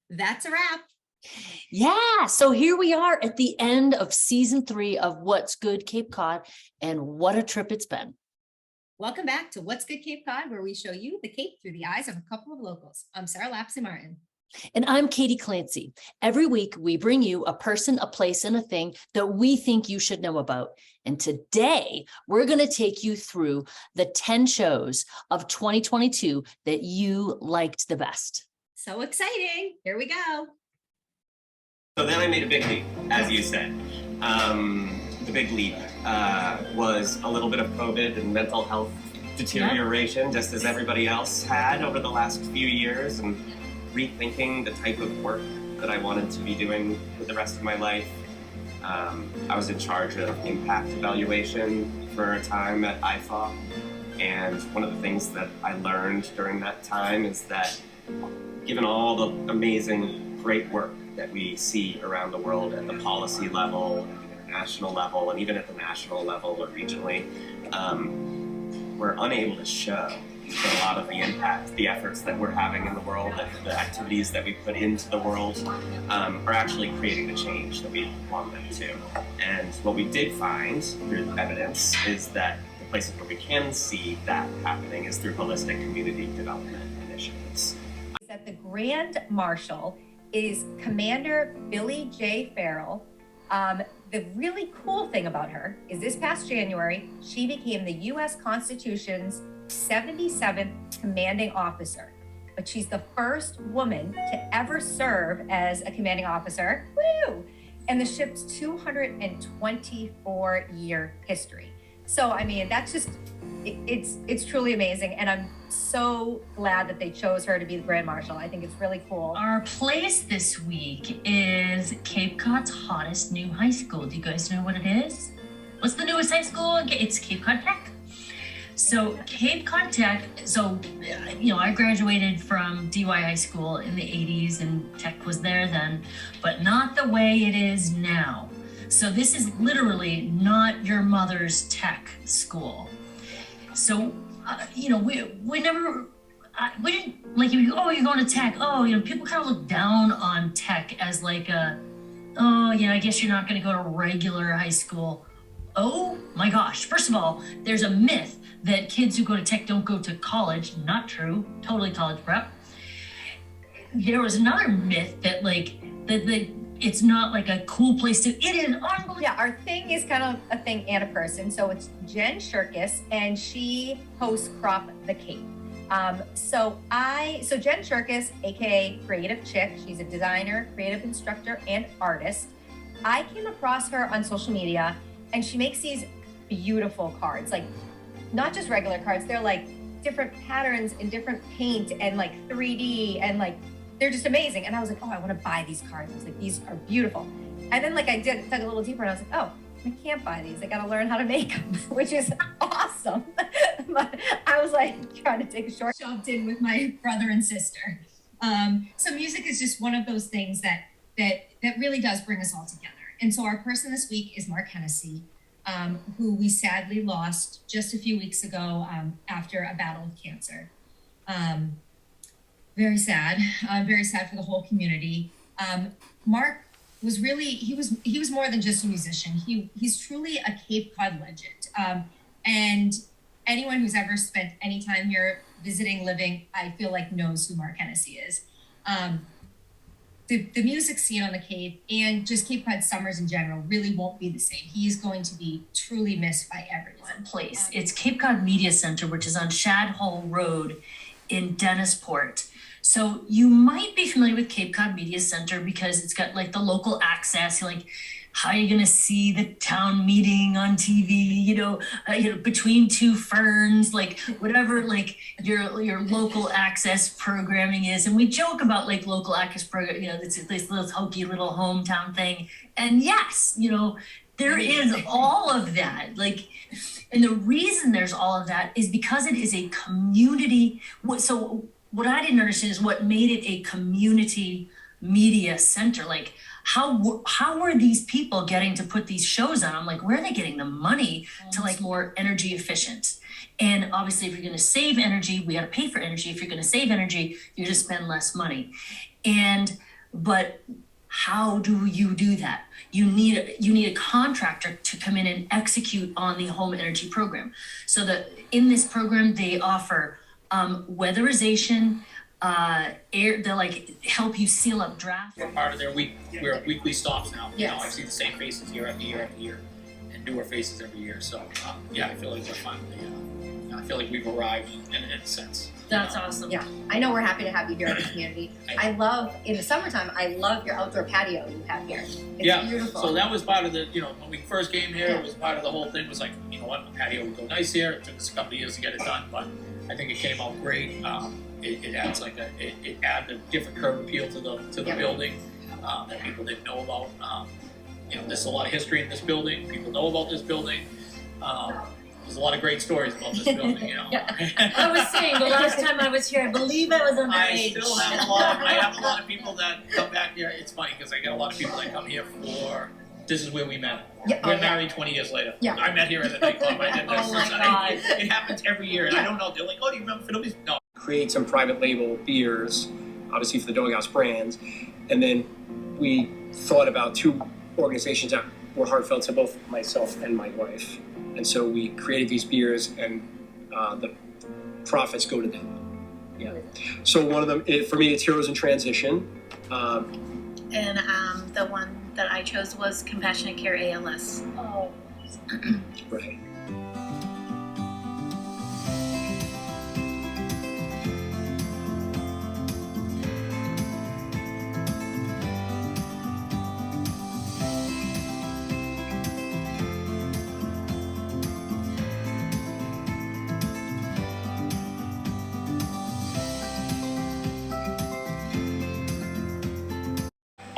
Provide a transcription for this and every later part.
That's a wrap. Yeah, so here we are at the end of season 3 of What's Good Cape Cod, and what a trip it's been. Welcome back to What's Good Cape Cod, where we show you the Cape through the eyes of a couple of locals. I'm Sarah Lapsley Martin. And I'm Katie Clancy. Every week, we bring you a person, a place, and a thing that we think you should know about. And today, we're going to take you through the 10 shows of 2022 that you liked the best. So exciting. Here we go. So then I made a big leap, as you said. The big leap was a little bit of COVID and mental health deterioration, just as everybody else had over the last few years, and rethinking the type of work that I wanted to be doing for the rest of my life. I was in charge of impact evaluation for a time at IFA, and one of the things that I learned during that time is that given all the amazing, great work that we see around the world at the policy level, national level, and even at the national level or regionally, we're unable to show a lot of the impact, the efforts that we're having in the world, the activities that we put into the world are actually creating the change that we want them to. And what we did find through evidence is that the places where we can see that happening is through holistic community development initiatives. That the Grand Marshal is Commander Billy J. Farrell. The really cool thing about her is this past January, she became the U.S. Constitution's 77th commanding officer. But she's the first woman to ever serve as a commanding officer. Woo! And the ship's 224-year history. So, I mean, that's just, it's truly amazing. And I'm so glad that they chose her to be the Grand Marshal. I think it's really cool. Our place this week is Cape Cod's hottest new high school. Do you guys know what it is? What's the newest high school? It's Cape Cod Tech. So Cape Cod Tech, I graduated from DY High School in the 80s and Tech was there then, but not the way it is now. So this is literally not your mother's tech school. So, we never, we didn't, like, you're going to tech. People kind of look down on tech as like I guess you're not going to go to regular high school. Oh my gosh. First of all, there's a myth that kids who go to tech don't go to college. Not true. Totally college prep. There was another myth that it's not like a cool place to, it is unbelievable. Yeah, our thing is kind of a thing and a person. So it's Jen Shirkus, and she hosts Crop the Cape. So Jen Shirkus, aka Creative Chick, she's a designer, creative instructor, and artist. I came across her on social media, and she makes these beautiful cards, like not just regular cards. They're like different patterns and different paint and like 3D and like they're just amazing. And I was like, oh, I want to buy these cards. I was like, these are beautiful. And then I dug a little deeper and I was like, oh, I can't buy these. I got to learn how to make them, which is awesome. But I was like trying to take a short Shoved in with my brother and sister. So music is just one of those things that really does bring us all together. And so our person this week is Mark Hennessy, who we sadly lost just a few weeks ago after a battle with cancer. Very sad for the whole community. Mark was really, he was more than just a musician. He's truly a Cape Cod legend. And anyone who's ever spent any time here visiting, living, I feel like knows who Mark Hennessy is. The music scene on the Cape and just Cape Cod summers in general really won't be the same. He's going to be truly missed by everyone. Place. It's Cape Cod Media Center, which is on Shad Hall Road in Dennisport. So you might be familiar with Cape Cod Media Center because it's got like the local access. You're like, how are you going to see the town meeting on TV, between two ferns, like whatever, like your local access programming is. And we joke about like local access program, this little hokey little hometown thing. And yes, there is all of that. And the reason there's all of that is because it is a community. So what I didn't understand is what made it a community media center. Like, how were these people getting to put these shows on? I'm like, where are they getting the money to like more energy efficient? And obviously, if you're going to save energy, we got to pay for energy. If you're going to save energy, you're going to spend less money. And but how do you do that? You need a contractor to come in and execute on the home energy program. So that in this program they offer weatherization, air. They like help you seal up draft. We're part of their weekly stops now. You know, I see the same faces year after year after year, and newer faces every year. So yeah, I feel like we're finally. I feel like we've arrived in a sense. That's awesome. Yeah, I know we're happy to have you here in the community. I love, in the summertime, I love your outdoor patio you have here. It's beautiful. So that was part of the, when we first came here, it was part of the whole thing was like, you know what, the patio would go nice here. It took us a couple of years to get it done, but I think it came out great. It adds like it added a different curb appeal to the building that people didn't know about. There's a lot of history in this building. People know about this building. There's a lot of great stories about this building, I was saying the last time I was here, I believe I was on the page. I have a lot of people that come back here. It's funny because I get a lot of people that come here for. This is where we met. We're married 20 years later. I met here at the nightclub. I did this. Oh my God. It happens every year, and I don't know. They're like, "Oh, do you remember Fiddlebee's?" No. Create some private label beers, obviously for the Doghouse brands, and then we thought about two organizations that were heartfelt to both myself and my wife. And so we created these beers, and the profits go to them. Yeah. So one of them, for me, it's Heroes in Transition. And the one that I chose was Compassionate Care ALS. Oh. Right.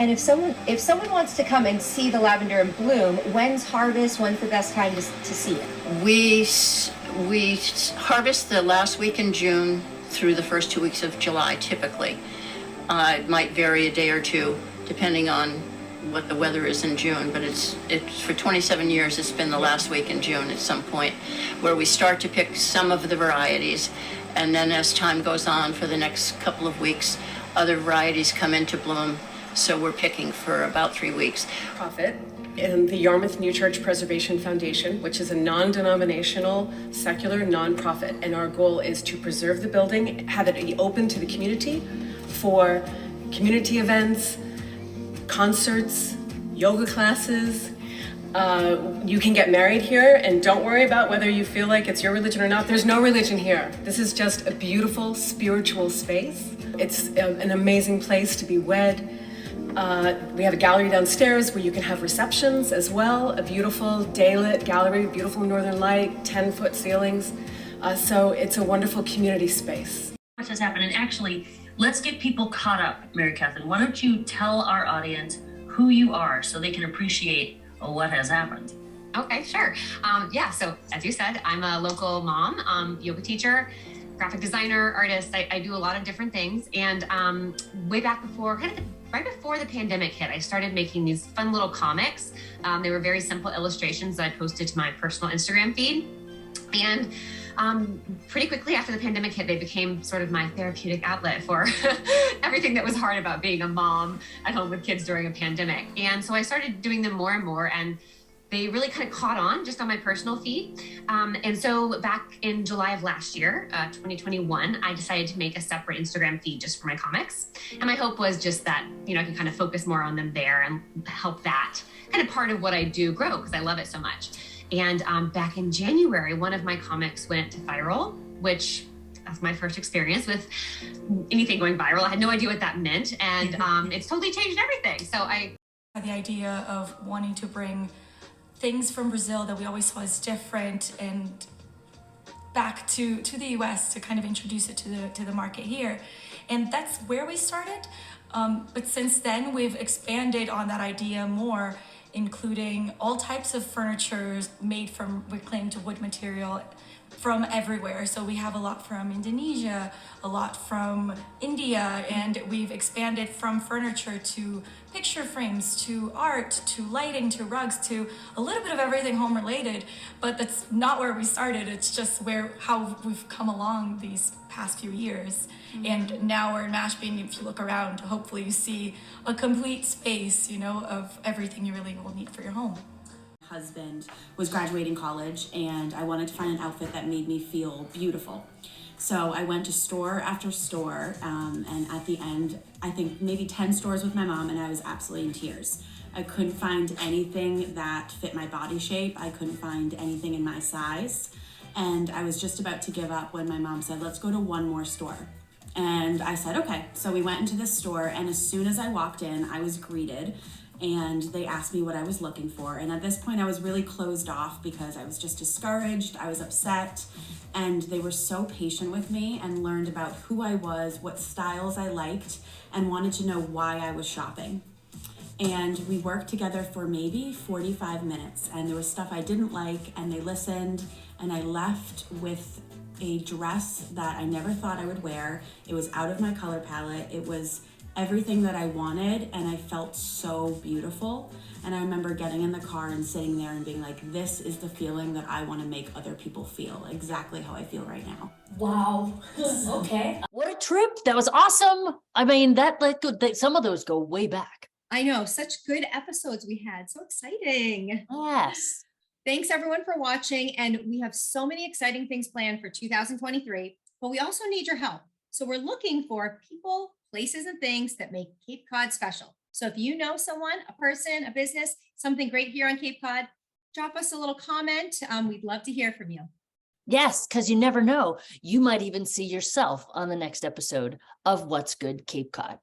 And if someone wants to come and see the lavender in bloom, when's harvest? When's the best time to see it? We harvest the last week in June through the first 2 weeks of July, typically. It might vary a day or two, depending on what the weather is in June, but it's for 27 years, it's been the last week in June at some point, where we start to pick some of the varieties, and then as time goes on for the next couple of weeks, other varieties come into bloom. So we're picking for about 3 weeks. Profit in the Yarmouth New Church Preservation Foundation, which is a non-denominational, secular nonprofit. And our goal is to preserve the building, have it be open to the community for community events, concerts, yoga classes. You can get married here, and don't worry about whether you feel like it's your religion or not. There's no religion here. This is just a beautiful spiritual space. It's an amazing place to be wed. We have a gallery downstairs where you can have receptions as well, a beautiful daylit gallery, beautiful northern light, 10-foot ceilings. So it's a wonderful community space. What has happened? And actually, let's get people caught up, Mary Catherine. Why don't you tell our audience who you are so they can appreciate what has happened? Okay, sure. So as you said, I'm a local mom, yoga teacher, graphic designer, artist. I do a lot of different things. And way back before, right before the pandemic hit, I started making these fun little comics. They were very simple illustrations that I posted to my personal Instagram feed. And pretty quickly after the pandemic hit, they became sort of my therapeutic outlet for everything that was hard about being a mom at home with kids during a pandemic. And so I started doing them more and more, and they really kind of caught on just on my personal feed. And so back in July of last year, 2021, I decided to make a separate Instagram feed just for my comics. And my hope was just that, I could kind of focus more on them there and help that kind of part of what I do grow because I love it so much. And back in January, one of my comics went viral, which that's my first experience with anything going viral. I had no idea what that meant. And it's totally changed everything. So the idea of wanting to bring things from Brazil that we always saw as different and back to the US to kind of introduce it to the market here. And that's where we started. But since then, we've expanded on that idea more, including all types of furniture made from reclaimed wood material, from everywhere. So we have a lot from Indonesia, a lot from India, and we've expanded from furniture to picture frames to art to lighting to rugs to a little bit of everything home related. But that's not where we started. It's just how we've come along these past few years. And now we're in Mashpee. If you look around, hopefully you see a complete space, of everything you really will need for your home. Husband was graduating college and I wanted to find an outfit that made me feel beautiful. So I went to store after store, and at the end, I think maybe 10 stores with my mom, and I was absolutely in tears. I couldn't find anything that fit my body shape. I couldn't find anything in my size. And I was just about to give up when my mom said, let's go to one more store. And I said, okay. So we went into this store, and as soon as I walked in, I was greeted and they asked me what I was looking for. And at this point I was really closed off because I was just discouraged, I was upset, and they were so patient with me and learned about who I was, what styles I liked, and wanted to know why I was shopping. And we worked together for maybe 45 minutes, and there was stuff I didn't like, and they listened, and I left with a dress that I never thought I would wear. It was out of my color palette. It was everything that I wanted, and I felt so beautiful. And I remember getting in the car and sitting there and being like, this is the feeling that I want to make other people feel, exactly how I feel right now. Wow. Okay. What a trip. That was awesome. I mean, some of those go way back. I know, such good episodes we had. So exciting. Yes. Thanks everyone for watching. And we have so many exciting things planned for 2023, but we also need your help. So we're looking for people, places, and things that make Cape Cod special. So if you know someone, a person, a business, something great here on Cape Cod, drop us a little comment. We'd love to hear from you. Yes, because you never know. You might even see yourself on the next episode of What's Good Cape Cod.